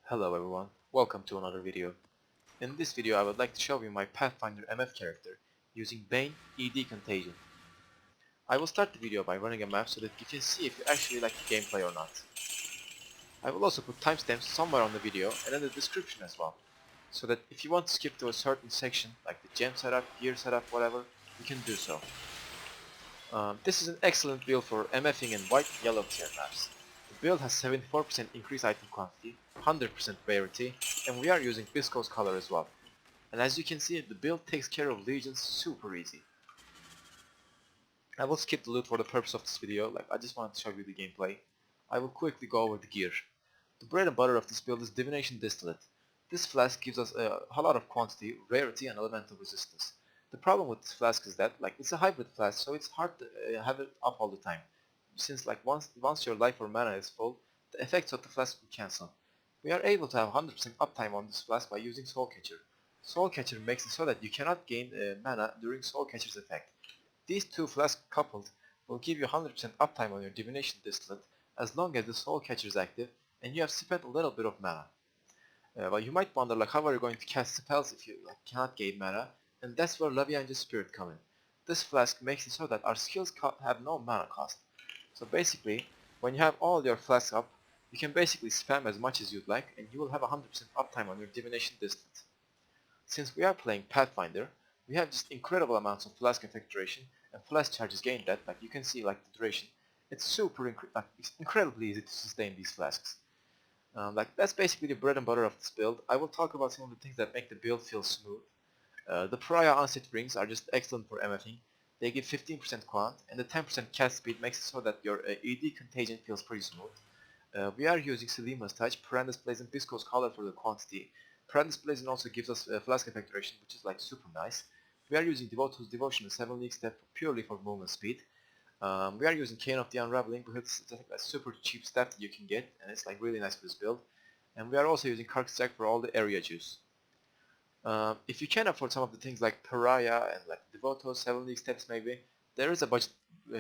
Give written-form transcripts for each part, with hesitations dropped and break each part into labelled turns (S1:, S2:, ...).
S1: Hello everyone, welcome to another video. In this video I would like to show you my Pathfinder MF character using Bane ED Contagion. I will start the video by running a map so that you can see if you actually like the gameplay or not. I will also put timestamps somewhere on the video and in the description as well, so that if you want to skip to a certain section like the gem setup, gear setup, whatever, you can do so. This is an excellent build for MFing in white and yellow tier maps. The build has 74% increased item quantity, 100% rarity, and we are using viscose color as well. And as you can see, the build takes care of legions super easy. I will skip the loot for the purpose of this video, I just wanted to show you the gameplay. I will quickly go over the gear. The bread and butter of this build is Divination Distillate. This flask gives us a lot of quantity, rarity and elemental resistance. The problem with this flask is that it's a hybrid flask, so it's hard to have it up all the time. Since once your life or mana is full, the effects of the flask will cancel. We are able to have 100% uptime on this flask by using Soul Catcher. Soul Catcher makes it so that you cannot gain mana during Soul Catcher's effect. These two flasks coupled will give you 100% uptime on your Divination Distillate as long as the Soul Catcher is active and you have spent a little bit of mana. Well, you might wonder how are you going to cast spells if you cannot gain mana, and that's where Laviange's Spirit come in. This flask makes it so that our skills have no mana cost. So basically, when you have all your flasks up, you can basically spam as much as you'd like and you will have 100% uptime on your Divination Distillate. Since we are playing Pathfinder, we have just incredible amounts of flask effect duration and flask charges gained that, you can see the duration. It's it's incredibly easy to sustain these flasks. That's basically the bread and butter of this build. I will talk about some of the things that make the build feel smooth. The Pariah Unset rings are just excellent for MFing. They give 15% quant, and the 10% cast speed makes it so that your ED Contagion feels pretty smooth. We are using Selima's Touch, Pathfinder's Blaze and Viscose Color for the quantity. Pathfinder's Blaze also gives us Flask Effect duration, which is super nice. We are using Devoto's Devotion and 7 League Step purely for movement speed. We are using Cane of the Unraveling because it's a super cheap step that you can get, and it's really nice for this build. And we are also using Karkstag for all the area juice. If you can afford some of the things like Pariah and Devoto, 7 League Steps maybe, there is a budget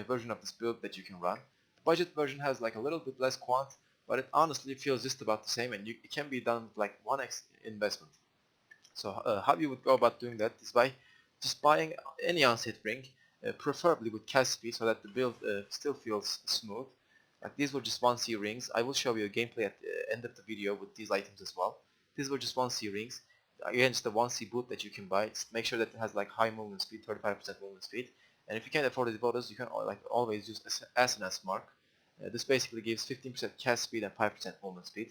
S1: version of this build that you can run. The budget version has a little bit less quant, but it honestly feels just about the same and it can be done with 1x investment. So how you would go about doing that is by just buying any unset ring, preferably with cast speed so that the build still feels smooth. These were just 1C rings. I will show you a gameplay at the end of the video with these items as well. These were just 1C rings. Again, just a 1C boot that you can buy. Just make sure that it has high movement speed, 35% movement speed. And if you can't afford the devotos, you can always use SNS mark. This basically gives 15% cast speed and 5% movement speed.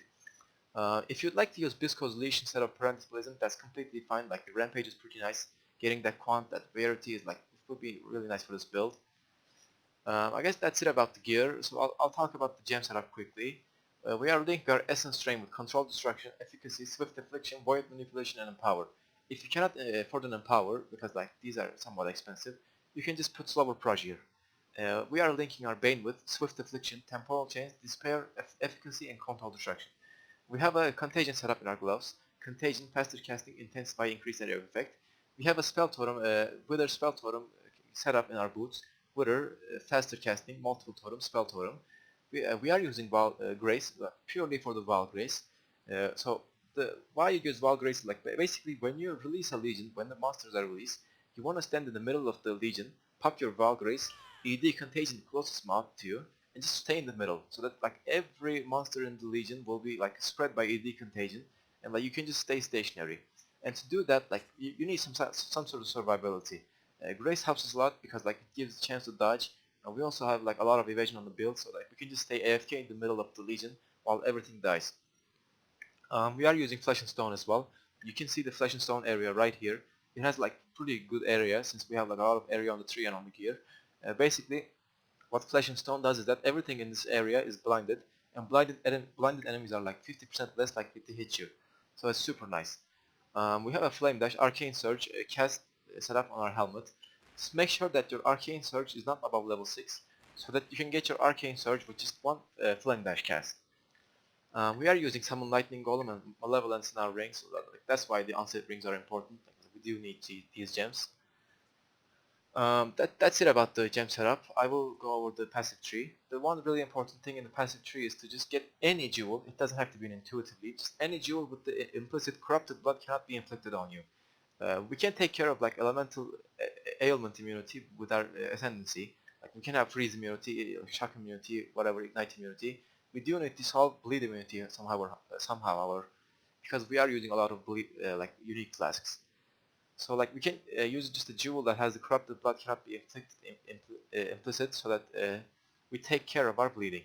S1: If you'd like to use Bisco's Leash instead of Parentis Blazon, that's completely fine. The Rampage is pretty nice. Getting that quant, that rarity is it would be really nice for this build. I guess that's it about the gear. So I'll talk about the gem setup quickly. We are linking our Essence Strain with Control Destruction, Efficacy, Swift Affliction, Void Manipulation, and Empower. If you cannot afford an Empower, because these are somewhat expensive, you can just put Slower Proj here. We are linking our Bane with Swift Affliction, Temporal Chains, Despair, Efficacy, and Control Destruction. We have a Contagion setup in our gloves. Contagion, faster casting, intensify, increase area of effect. We have a Spell Totem, Wither Spell Totem setup in our boots. Wither, faster casting, multiple totem, Spell Totem. We are using Grace purely for the Val Grace. So why you use Val Grace is basically when you release a legion, when the monsters are released, you want to stand in the middle of the legion, pop your Val Grace, ED Contagion closest mob to you, and just stay in the middle, so that every monster in the legion will be spread by ED Contagion, and you can just stay stationary. And to do that, you need some sort of survivability. Grace helps us a lot because it gives a chance to dodge. And we also have a lot of evasion on the build, so we can just stay AFK in the middle of the legion while everything dies. We are using Flesh and Stone as well. You can see the Flesh and Stone area right here. It has pretty good area since we have a lot of area on the tree and on the gear. Basically, what Flesh and Stone does is that everything in this area is blinded, and blinded enemies are 50% less likely to hit you. So it's super nice. We have a Flame Dash, Arcane Surge, cast set up on our helmet. Just make sure that your Arcane Surge is not above level 6, so that you can get your Arcane Surge with just one Flame Dash cast. We are using Summon Lightning Golem and Malevolence in our rings, so that's why the Onset rings are important. We do need these gems. That's it about the gem setup. I will go over the passive tree. The one really important thing in the passive tree is to just get any jewel. It doesn't have to be an intuitively. Just any jewel with the implicit corrupted blood cannot be inflicted on you. We can take care of like elemental ailment immunity with our ascendancy. Like we can have freeze immunity, shock immunity, whatever, ignite immunity. We do need to solve bleed immunity somehow, however, because we are using a lot of bleed, like unique flasks. So like we can use just a jewel that has the corrupted blood cannot be inflicted implicit, so that we take care of our bleeding.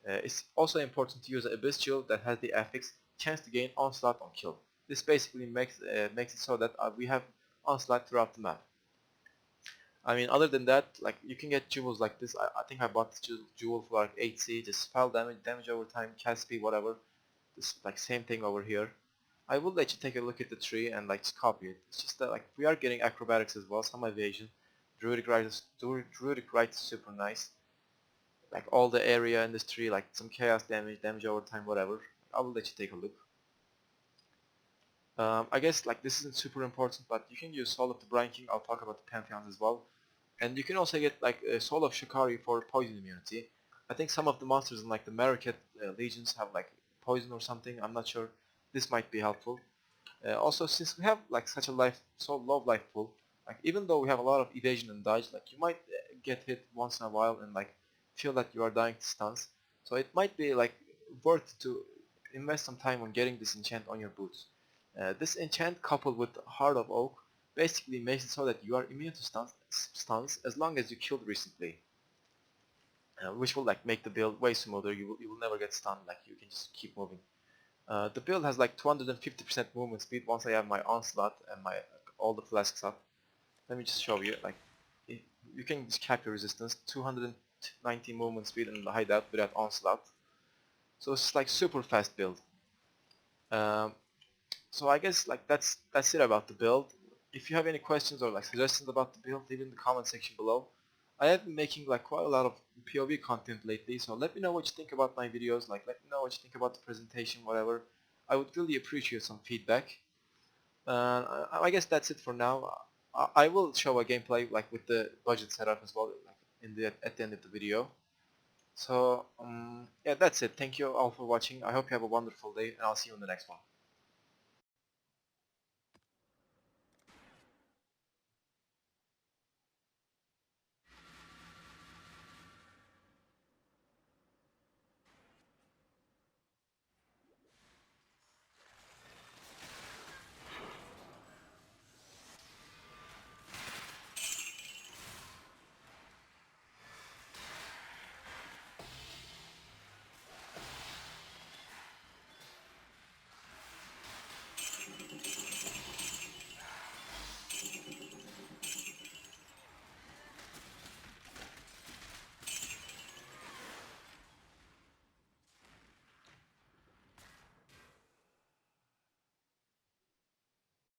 S1: It's also important to use an abyss jewel that has the affix chance to gain onslaught on kill. This basically makes it so that we have onslaught throughout the map. I mean, other than that, like you can get jewels like this. I think I bought this jewel for like 8C, just spell damage, damage over time, cast speed, whatever. This like same thing over here. I will let you take a look at the tree and like just copy it. It's just that like we are getting acrobatics as well, some evasion. Druidic right is super nice. Like all the area in this tree, like some chaos damage, damage over time, whatever. I will let you take a look. I guess like this isn't super important, but you can use Soul of the Brine King. I'll talk about the Pantheons as well. And you can also get like a Soul of Shikari for poison immunity. I think some of the monsters in like the Mareket legions have like poison or something. I'm not sure. This might be helpful. Also, since we have like such a so low life pool, like even though we have a lot of evasion and dodge, like you might get hit once in a while and like feel that you are dying to stuns. So it might be like worth to invest some time on getting this enchant on your boots. This enchant coupled with Heart of Oak basically makes it so that you are immune to stuns as long as you killed recently, which will like make the build way smoother. You will never get stunned. Like you can just keep moving. The build has like 250% movement speed once I have my onslaught and my all the flasks up. Let me just show you. Like you can just cap your resistance. 290 movement speed and the hideout without onslaught. So it's like super fast build. Um, so I guess like that's it about the build. If you have any questions or like suggestions about the build, leave it in the comment section below. I have been making like quite a lot of POV content lately, so let me know what you think about my videos. Like let me know what you think about the presentation, whatever. I would really appreciate some feedback. I guess that's it for now. I will show a gameplay like with the budget setup as well, like at the end of the video. So yeah, that's it. Thank you all for watching. I hope you have a wonderful day, and I'll see you in the next one.